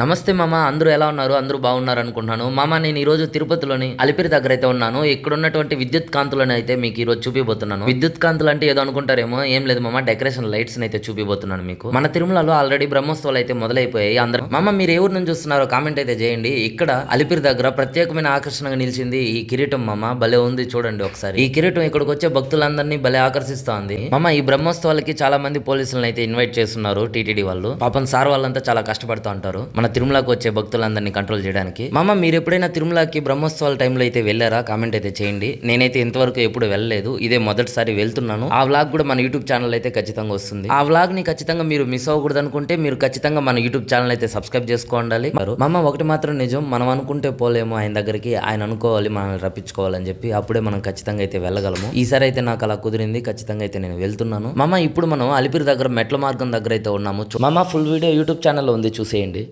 నమస్తే మామ, అందరూ ఎలా ఉన్నారు? అందరూ బాగున్నారు అనుకుంటున్నాను. మామ, నేను ఈరోజు తిరుపతిలోని అలిపిరి దగ్గర అయితే ఉన్నాను. ఇక్కడ ఉన్నటువంటి విద్యుత్ కాంతులను అయితే మీకు ఈరోజు చూపిపోతున్నాను. విద్యుత్ కాంతులు అంటే ఏదో అనుకుంటారేమో, ఏం లేదు మామ, డెకరేషన్ లైట్స్ అయితే చూపిపోతున్నాను మీకు. మన తిరుమలలో ఆల్రెడీ బ్రహ్మోత్సవాలు అయితే మొదలైపోయాయి. అందరూ మామ, మీరు ఏ ఊరు నుంచి చూస్తున్నారో కామెంట్ అయితే చేయండి. ఇక్కడ అలిపిరి దగ్గర ప్రత్యేకమైన ఆకర్షణగా నిలిచింది ఈ కిరీటం మామ. భలే ఉంది చూడండి ఒకసారి. ఈ కిరీటం ఇక్కడికి వచ్చే భక్తులందరినీ భలే ఆకర్షిస్తోంది మామ. ఈ బ్రహ్మోత్సవాలకి చాలా మంది పోలీసులను అయితే ఇన్వైట్ చేస్తున్నారు టీటీడీ వాళ్ళు. పాపం సార్ వాళ్ళంతా చాలా కష్టపడుతూ ఉంటారు మన తిరుమలకు వచ్చే భక్తులందరినీ కంట్రోల్ చేయడానికి. మామ, మీరు ఎప్పుడైనా తిరుమలకి బ్రహ్మోత్సవాల టైంలో అయితే వెళ్ళారా? కామెంట్ అయితే చేయండి. నేనైతే ఇంతవరకు ఎప్పుడు వెళ్ళలేదు, ఇదే మొదటిసారి వెళ్తున్నాను. ఆ వ్లాగ్ కూడా మన యూట్యూబ్ ఛానల్ అయితే ఖచ్చితంగా వస్తుంది. ఆ వ్లాగ్ ని ఖచ్చితంగా మీరు మిస్ అవ్వకూడదు అనుకుంటే మీరు ఖచ్చితంగా మన యూట్యూబ్ ఛానల్ అయితే సబ్స్క్రైబ్ చేసుకోండి. మామ, ఒకటి మాత్రం నిజం, మనం అనుకుంటే పోలేము ఆయన దగ్గరికి, ఆయన అనుకోవాలి మనల్ని రప్పించుకోవాలని చెప్పి, అప్పుడే మనం ఖచ్చితంగా అయితే వెళ్ళగలము. ఈసారి అయితే నాకు అలా కుదిరింది, ఖచ్చితంగా అయితే నేను వెళ్తున్నాను. మామ, ఇప్పుడు మనం అలిపిరి దగ్గర మెట్ల మార్గం దగ్గర అయితే ఉన్నాము. మామ, ఫుల్ వీడియో యూట్యూబ్ ఛానల్లో ఉంది, చూసేయండి.